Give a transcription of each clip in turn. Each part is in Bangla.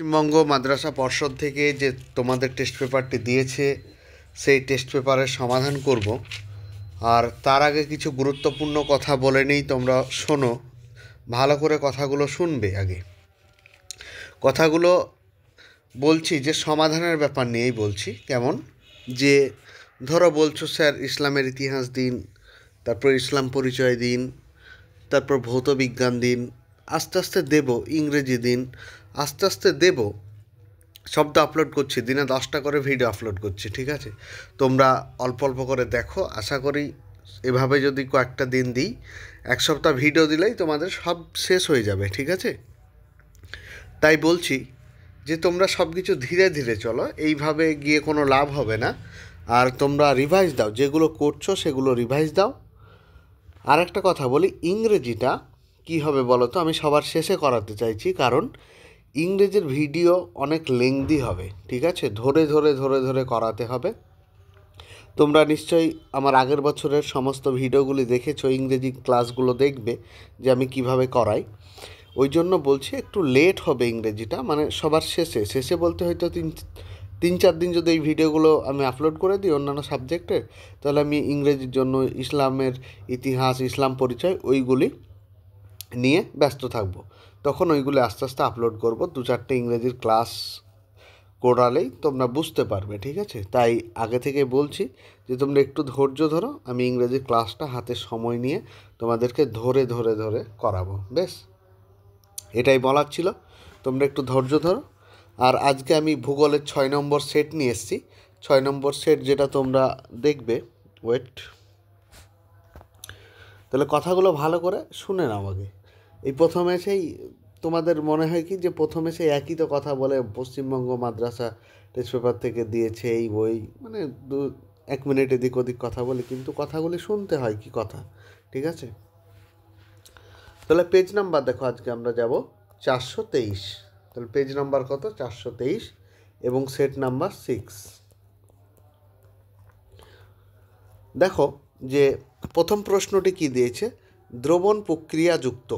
পশ্চিমবঙ্গ মাদ্রাসা পর্ষদ থেকে যে তোমাদের টেস্ট পেপারটি দিয়েছে সেই টেস্ট পেপারের সমাধান করব। আর তার আগে কিছু গুরুত্বপূর্ণ কথা বলে নিই, তোমরা শোনো, ভালো করে কথাগুলো শুনবে। আগে কথাগুলো বলছি যে সমাধানের ব্যাপার নিয়েই বলছি। কেমন যে ধরো বলছো স্যার ইসলামের ইতিহাস দিন, তারপর ইসলাম পরিচয় দিন, তারপর ভৌত বিজ্ঞান দিন, আস্তে আস্তে দেব ইংরেজি দিন, আস্তে আস্তে দেব। শব্দ আপলোড করছি, দিনে 10টা করে ভিডিও আপলোড করছি, ঠিক আছে? তোমরা অল্প অল্প করে দেখো। আশা করি এভাবে যদি কয়েকটা দিন দিই, এক সপ্তাহ ভিডিও দিলেই তোমাদের সব শেষ হয়ে যাবে, ঠিক আছে? তাই বলছি যে তোমরা সব কিছু ধীরে ধীরে চলো, এইভাবে গিয়ে কোনো লাভ হবে না। আর তোমরা রিভাইজ দাও, যেগুলো করছো সেগুলো রিভাইজ দাও। আর একটা কথা বলি, ইংরেজিটা কী হবে বলো তো, আমি সবার শেষে করাতে চাইছি, কারণ ইংরেজির ভিডিও অনেক লেংদি হবে, ঠিক আছে? ধরে ধরে ধরে ধরে করাতে হবে। তোমরা নিশ্চয়ই আমার আগের বছরের সমস্ত ভিডিওগুলি দেখেছো, ইংরেজি ক্লাসগুলো দেখবে যে আমি কিভাবে করাই। ওই জন্য বলছি একটু লেট হবে ইংরেজিটা, মানে সবার শেষে। শেষে বলতে হয়তো 3-4 দিন যদি এই ভিডিওগুলো আমি আপলোড করে দিই অন্যান্য সাবজেক্টের, তাহলে আমি ইংরেজির জন্য ইসলামের ইতিহাস, ইসলাম পরিচয় ওইগুলি নিয়ে ব্যস্ত থাকবো। তখন ওইগুলো আস্তে আস্তে আপলোড করব। 2-4টে ইংরেজির ক্লাস করালেই তোমরা বুঝতে পারবে, ঠিক আছে? তাই আগে থেকে বলছি যে তোমরা একটু ধৈর্য ধরো, আমি ইংরেজির ক্লাসটা হাতে সময় নিয়ে তোমাদেরকে ধরে ধরে ধরে করাবো। বেশ, এটাই বলার ছিল, তোমরা একটু ধৈর্য ধরো। আর আজকে আমি ভূগোলের 6 নম্বর সেট নিয়ে এসেছি। 6 নম্বর সেট যেটা তোমরা দেখবে, ওয়েট, তাহলে কথাগুলো ভালো করে শুনে নাও আগে। এই প্রথমে সেই তোমাদের মনে হয় কি যে প্রথমে সেই একই তো কথা বলে, পশ্চিমবঙ্গ মাদ্রাসা টেস্ট পেপার থেকে দিয়েছে এই বই, মানে 1 মিনিট এদিক ওদিক কথা বলি, কিন্তু কথাগুলি শুনতে হয় কি কথা, ঠিক আছে? তাহলে পেজ নাম্বার দেখো, আজকে আমরা যাব 423। তাহলে পেজ নাম্বার কত? 423 এবং সেট নাম্বার 6। দেখো যে প্রথম প্রশ্নটি কি দিয়েছে, দ্রবণ প্রক্রিয়াযুক্ত।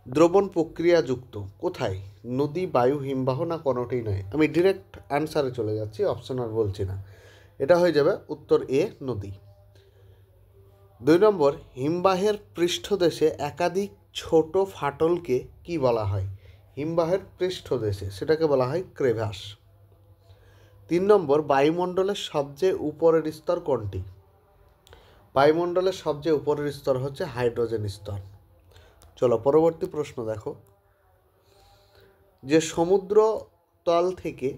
দ্রবণ প্রক্রিয়াযুক্ত কোথায়? নদী, বায়ু, হিমবাহ, না কোনোটিই নয়? আমি ডিরেক্ট অ্যান্সারে চলে যাচ্ছি, অপশন আর বলছি না। এটা হয়ে যাবে উত্তর এ, নদী। 2 নম্বর, হিমবাহের পৃষ্ঠদেশে একাধিক ছোট ফাটলকে কি বলা হয়? হিমবাহের পৃষ্ঠদেশে সেটাকে বলা হয় ক্রেভাস। 3 নম্বর, বায়ুমণ্ডলের সবচেয়ে উপরের স্তর কোনটি? বায়ুমণ্ডলের সবচেয়ে উপরের স্তর হচ্ছে হাইড্রোজেন স্তর। চলো পরবর্তী প্রশ্ন দেখো, যে সমুদ্র তল থেকে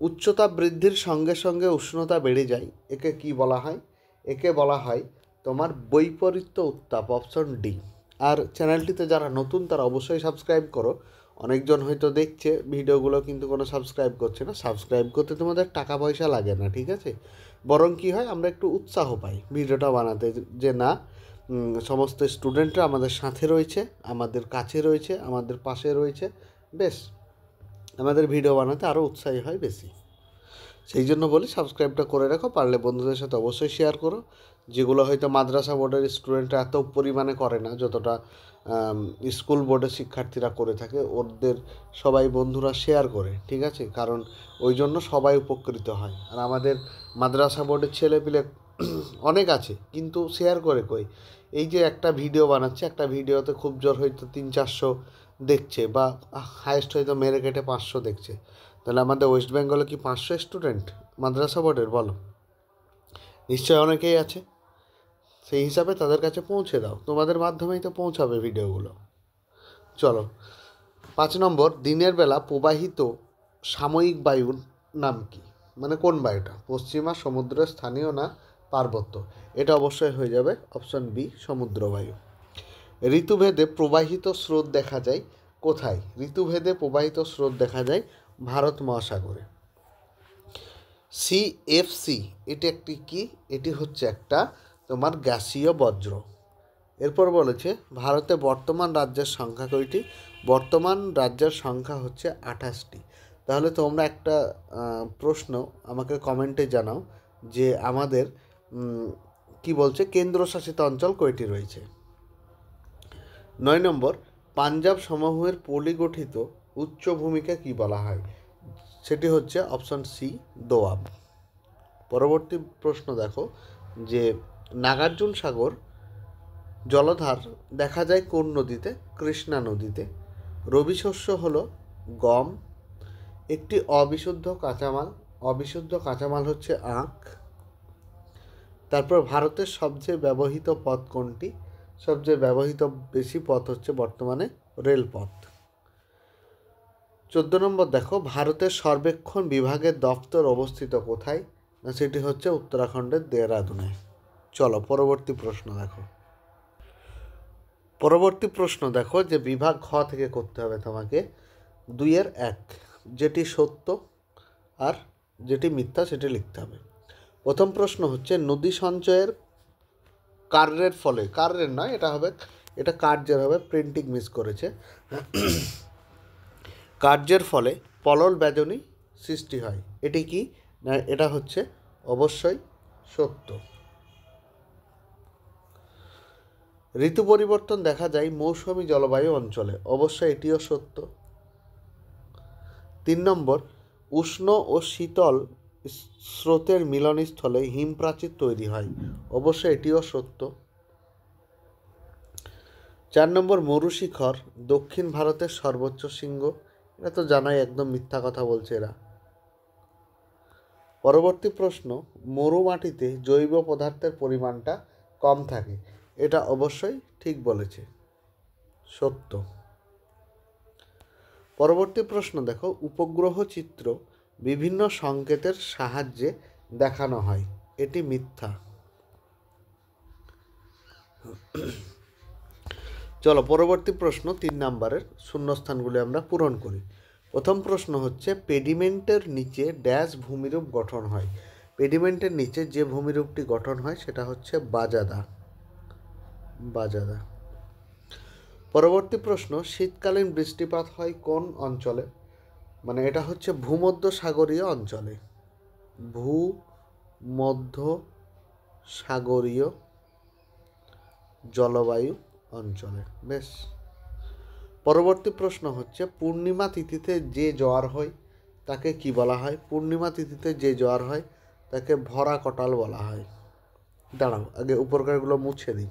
উচ্চতা বৃদ্ধির সঙ্গে সঙ্গে উষ্ণতা বেড়ে যায়, একে কি বলা হয়? একে বলা হয় তোমার বৈপরীত্য উত্তাপ, অপশন ডি। আর চ্যানেলটিতে যারা নতুন তারা অবশ্যই সাবস্ক্রাইব করো। অনেকজন হয়তো দেখছে ভিডিওগুলো কিন্তু কোনো সাবস্ক্রাইব করছে না। সাবস্ক্রাইব করতে তোমাদের টাকা পয়সা লাগে না, ঠিক আছে? বরং কী হয়, আমরা একটু উৎসাহ পাই ভিডিওটা বানাতে, যে না সমস্ত স্টুডেন্টরা আমাদের সাথে রয়েছে, আমাদের কাছে রয়েছে, আমাদের পাশে রয়েছে। বেশ, আমাদের ভিডিও বানাতে আরও উৎসাহী হয় বেশি। সেই জন্য বলি সাবস্ক্রাইবটা করে রাখো, পারলে বন্ধুদের সাথে অবশ্যই শেয়ার করো। যেগুলো হয়তো মাদ্রাসা বোর্ডের স্টুডেন্টরা এত পরিমাণে করে না, যতটা স্কুল বোর্ডের শিক্ষার্থীরা করে থাকে, ওদের সবাই বন্ধুরা শেয়ার করে, ঠিক আছে? কারণ ওই জন্য সবাই উপকৃত হয়। আর আমাদের মাদ্রাসা বোর্ডের ছেলেপিলে অনেক আছে, কিন্তু শেয়ার করে কই? এই যে একটা ভিডিও বানাচ্ছে, একটা ভিডিওতে খুব জোর হয়তো 300-400 দেখছে, বা হায়েস্ট হয়তো মেরে কেটে 500 দেখছে। তাহলে আমাদের ওয়েস্ট বেঙ্গলে কি 500 স্টুডেন্ট মাদ্রাসা বোর্ডের? বলো, নিশ্চয় অনেকেই আছে। সেই হিসাবে তাদের কাছে পৌঁছে দাও, তোমাদের মাধ্যমেই তো পৌঁছাবে ভিডিওগুলো। চলো 5 নম্বর, দিনের বেলা প্রবাহিত সাময়িক বায়ুর নাম কি? মানে কোন বায়ুটা? পশ্চিমা, সমুদ্রের স্থানীয়, না পার্বত্য? এটা অবশ্যই হয়ে যাবে অপশন বি, সমুদ্র বায়ু। ঋতুভেদে প্রবাহিত স্রোত দেখা যায় কোথায়? ঋতুভেদে প্রবাহিত স্রোত দেখা যায় ভারত মহাসাগরে। সিএফসি এটি একটি কি? এটি হচ্ছে একটা তোমার গ্যাসীয় বজ্র। এরপর বলেছে ভারতে বর্তমান রাজ্যের সংখ্যা কয়টি? বর্তমান রাজ্যের সংখ্যা হচ্ছে 28টি। তাহলে তোমরা একটা প্রশ্ন আমাকে কমেন্টে জানাও যে আমাদের কি বলছে, কেন্দ্রশাসিত অঞ্চল কয়টি রয়েছে? 9 নম্বর, পাঞ্জাব সমভূমির পলিগঠিত উচ্চভূমিকে কি বলা হয়? সেটি হচ্ছে অপশন সি, দোয়াব। পরবর্তী প্রশ্ন দেখো যে নাগার্জুন সাগর জলধার দেখা যায় কোন নদীতে? কৃষ্ণা নদীতে। রবি শস্য হলো গম। একটি অবিশুদ্ধ কাঁচামাল হচ্ছে আখ। তারপর ভারতের সবচেয়ে ব্যবহৃত পথ কোনটি? সবচেয়ে ব্যবহৃত বেশি পথ হচ্ছে বর্তমানে রেলপথ। 14 নম্বর দেখো ভারতের সর্বেক্ষণ বিভাগের দপ্তর অবস্থিত কোথায়? না সেটি হচ্ছে উত্তরাখণ্ডের দেহরাদুনে। চলো পরবর্তী প্রশ্ন দেখো। পরবর্তী প্রশ্ন দেখো যে বিভাগ খ থেকে করতে হবে তোমাকে 2-এর 1, যেটি সত্য আর যেটি মিথ্যা সেটি লিখতে হবে। প্রথম প্রশ্ন হচ্ছে নদী সঞ্চয়ের কার্যের ফলে, কার্যের নয় এটা হবে, এটা কার্যের হবে, প্রিন্টিং মিস করেছে। কার্যের ফলে পলল বেদনী সৃষ্টি হয়, এটি কি? না এটা হচ্ছে অবশ্যই সত্য। ঋতু পরিবর্তন দেখা যায় মৌসুমী জলবায়ু অঞ্চলে, অবশ্যই এটিও সত্য। 3 নম্বর উষ্ণ ও শীতল স্রোতের মিলনস্থলে হিমপ্রাচীর তৈরি হয়, অবশ্যই এটিও সত্য। 4 নম্বর মরুশিখর দক্ষিণ ভারতের সর্বোচ্চ শৃঙ্গ, এটা তো জানাই একদম মিথ্যা কথা বলছে এরা। পরবর্তী প্রশ্ন মরু মাটিতে জৈব পদার্থের পরিমাণটা কম থাকে, এটা অবশ্যই ঠিক বলেছে, সত্য। পরবর্তী প্রশ্ন দেখো উপগ্রহ চিত্র বিভিন্ন সংকেতের সাহায্যে দেখানো হয়, এটি মিথ্যা। চলো পরবর্তী প্রশ্ন 3 নম্বরের শূন্যস্থানগুলি আমরা পূরণ করি। প্রথম প্রশ্ন হচ্ছে পেডিমেন্টের নিচে ড্যাশ ভূমিরূপ গঠন হয়। পেডিমেন্টের নিচে যে ভূমিরূপটি গঠন হয় সেটা হচ্ছে বাজাদা। পরবর্তী প্রশ্ন শীতকালীন বৃষ্টিপাত হয় কোন অঞ্চলে? মানে এটা হচ্ছে ভূমধ্যসাগরীয় অঞ্চলে, ভূমধ্যসাগরীয় জলবায়ু অঞ্চলে। বেশ। পরবর্তী প্রশ্ন হচ্ছে পূর্ণিমা তিথিতে যে জোয়ার হয় তাকে কি বলা হয়? পূর্ণিমা তিথিতে যে জোয়ার হয় তাকে ভরা কটাল বলা হয়। দাঁড়াও আগে উপরকারগুলো মুছে দিই।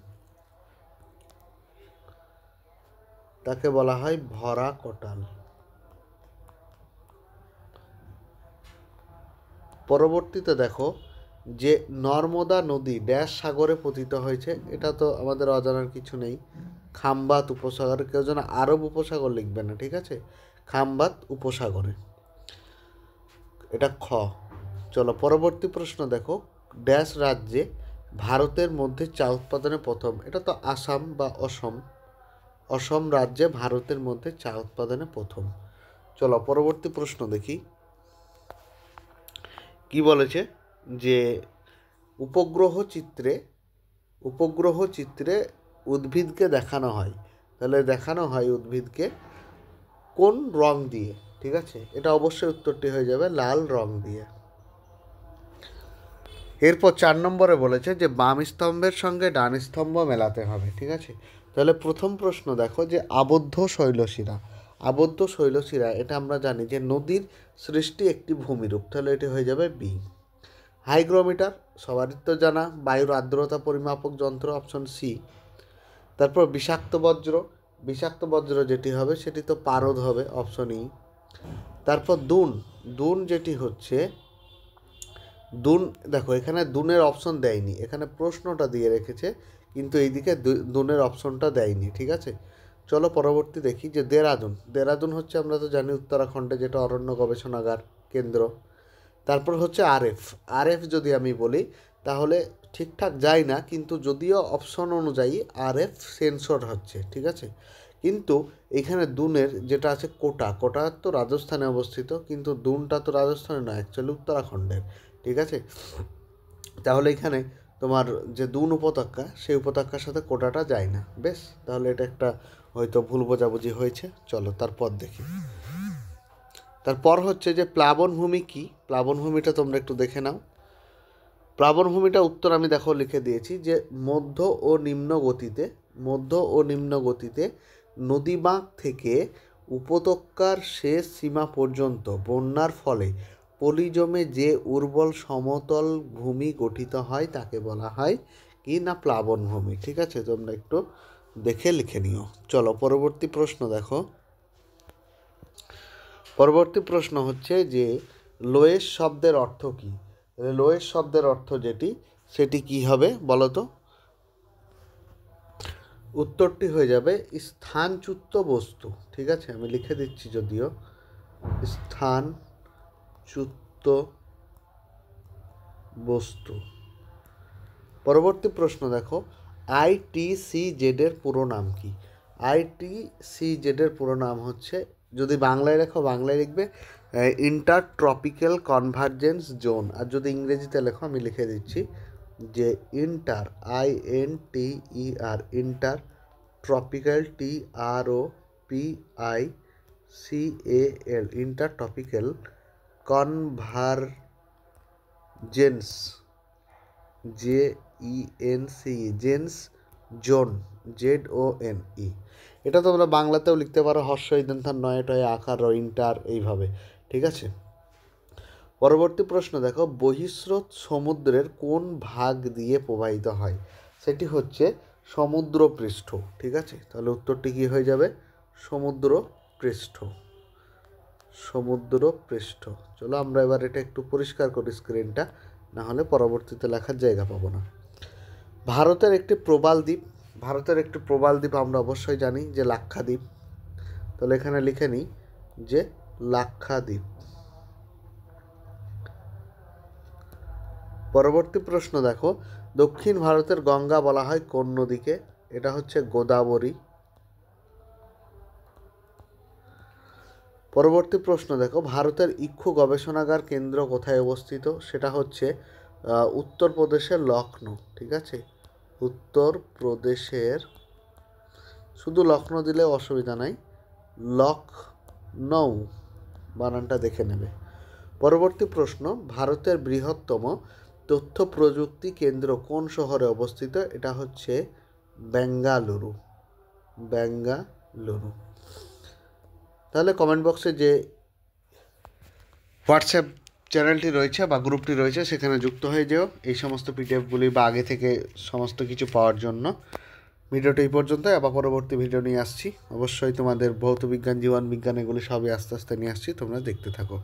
তাকে বলা হয় ভরা কটাল। পরবর্তীতে দেখো যে নর্মদা নদী ড্যাশ সাগরে পতিত হয়েছে, এটা তো আমাদের অজানার কিছু নেই, খাম্বাত উপসাগরে। কেউ যেন আরব উপসাগর লিখবে না, ঠিক আছে, খাম্বাত উপসাগরে, এটা খ। চলো পরবর্তী প্রশ্ন দেখো ড্যাশ রাজ্যে ভারতের মধ্যে চা উৎপাদনে প্রথম? এটা তো আসাম বা অসম, অসম রাজ্যে ভারতের মধ্যে চা উৎপাদনে প্রথম। চলো পরবর্তী প্রশ্ন দেখি কি বলেছে যে উপগ্রহ চিত্রে উদ্ভিদকে দেখানো হয়, তাহলে দেখানো হয় উদ্ভিদকে কোন রং দিয়ে? ঠিক আছে, এটা অবশ্যই উত্তরটি হয়ে যাবে লাল রং দিয়ে। এরপর 4 নম্বরে বলেছে যে বাম স্তম্ভের সঙ্গে ডান স্তম্ভ মেলাতে হবে, ঠিক আছে। তাহলে প্রথম প্রশ্ন দেখো যে আবদ্ধ শৈলশিরা, এটা আমরা জানি যে নদীর সৃষ্টি একটি ভূমিরূপ, তাহলে এটি হয়ে যাবে বি। হাইগ্রোমিটার সবারই তো জানা, বায়ুর আর্দ্রতা পরিমাপক যন্ত্র, অপশন সি। তারপর বিষাক্ত বজ্র যেটি হবে সেটি তো পারদ হবে, অপশন ই। তারপর দুন যেটি হচ্ছে দুন, দেখো এখানে দুনের অপশন দেয়নি, এখানে প্রশ্নটা দিয়ে রেখেছে কিন্তু এইদিকে দুনের অপশনটা দেয়নি, ঠিক আছে। চলো পরবর্তী দেখি যে দেরাদুন হচ্ছে আমরা তো জানি উত্তরাখণ্ডে, যেটা অরণ্য গবেষণাগার কেন্দ্র। তারপর হচ্ছে আরএফ যদি আমি বলি তাহলে ঠিকঠাক যায় না, কিন্তু যদিও অপশন অনুযায়ী আরএফ সেন্সর হচ্ছে, ঠিক আছে। কিন্তু এখানে দুনের যেটা আছে কোটা তো রাজস্থানে অবস্থিত, কিন্তু দুনটা তো রাজস্থানে নয়, অ্যাকচুয়ালি উত্তরাখণ্ডের, ঠিক আছে। তাহলে এখানে তোমার যে দুন উপত্যকা সেই উপত্যকার সাথে কোটাটা যায় না। বেশ, তাহলে এটা একটা হয়তো ভুল বোঝাবুঝি হয়েছে। চলো তারপর দেখি। তারপর হচ্ছে যে প্লাবনভূমি কি? প্লাবনভূমিটা তোমরা একটু দেখে নাও। প্লাবনভূমিটা উত্তর আমি দেখো লিখে দিয়েছি যে মধ্য ও নিম্ন গতিতে নদীবাঁক থেকে উপত্যকার শেষ সীমা পর্যন্ত বন্যার ফলে পলি জমে যে উর্বর সমতল ভূমি গঠিত হয় তাকে বলা হয় কি না প্লাবনভূমি। ঠিক আছে, তোমরা একটু দেখে লিখে নিও। চলো পরবর্তী প্রশ্ন দেখো। পরবর্তী প্রশ্ন হচ্ছে যে লোয়েস শব্দের অর্থ কী? লোয়েস শব্দের অর্থ সেটি কি হবে বলো তো? উত্তরটি হয়ে যাবে স্থানচ্যুত বস্তু। ঠিক আছে, আমি লিখে দিচ্ছি যদিও, স্থানচ্যুত বস্তু। পরবর্তী প্রশ্ন দেখো, ITCZ এর পুরো নাম কি? ITCZ এর পুরো নাম হচ্ছে, যদি বাংলায় লেখো বাংলায় লিখবে ইন্টার ট্রপিক্যাল কনভার্জেন্স জোন, আর যদি ইংরেজিতে লেখো আমি লিখে দিচ্ছি যে inter, INTER, inter tropical, TROPICAL, inter tropical convergence, জেন্স জোন, ZONE। এটা তোমরা বাংলাতেও লিখতে পারো হর্ষই দন্তার নয় টয় আকার ইন্টার, এইভাবে। ঠিক আছে, পরবর্তী প্রশ্ন দেখো, বহিঃস্রোত সমুদ্রের কোন ভাগ দিয়ে প্রবাহিত হয়? সেটি হচ্ছে সমুদ্রপৃষ্ঠ। ঠিক আছে, তাহলে উত্তরটি কী হয়ে যাবে? সমুদ্রপৃষ্ঠ। সমুদ্রপৃষ্ঠ। চলো আমরা এবার এটা একটু পরিষ্কার করি স্ক্রিনটা, না হলে পরবর্তীতে লেখার জায়গা পাবো না। ভারতের একটি প্রবাল দ্বীপ আমরা অবশ্যই জানি যে লাক্ষাদ্বীপ। তাহলে এখানে লিখে নিই যে লাক্ষাদ্বীপ। পরবর্তী প্রশ্ন দেখো, দক্ষিণ ভারতের গঙ্গা বলা হয় কোন নদীকে? এটা হচ্ছে গোদাবরী। পরবর্তী প্রশ্ন দেখো, ভারতের ইক্ষু গবেষণাগার কেন্দ্র কোথায় অবস্থিত? সেটা হচ্ছে উত্তরপ্রদেশের লখনৌ। ঠিক আছে, উত্তরপ্রদেশের, শুধু লখনৌ দিলে অসুবিধা নাই, লখনৌ বানানটা দেখে নেবে। পরবর্তী প্রশ্ন, ভারতের বৃহত্তম তথ্য প্রযুক্তি কেন্দ্র কোন শহরে অবস্থিত? এটা হচ্ছে বেঙ্গালুরু। তাহলে কমেন্ট বক্সে যে হোয়াটসঅ্যাপ চ্যানেলটি রয়েছে বা গ্রুপটি রয়েছে সেখানে যুক্ত হয়ে যেও এই সমস্ত পিডিএফগুলি বা আগে থেকে সমস্ত কিছু পাওয়ার জন্য। ভিডিওটা এই পর্যন্ত, আবার পরবর্তী ভিডিও নিয়ে আসছি। অবশ্যই তোমাদের ভৌত বিজ্ঞান, জীবন বিজ্ঞান এগুলি সবই আস্তে আস্তে নিয়ে আসছি, তোমরা দেখতে থাকো।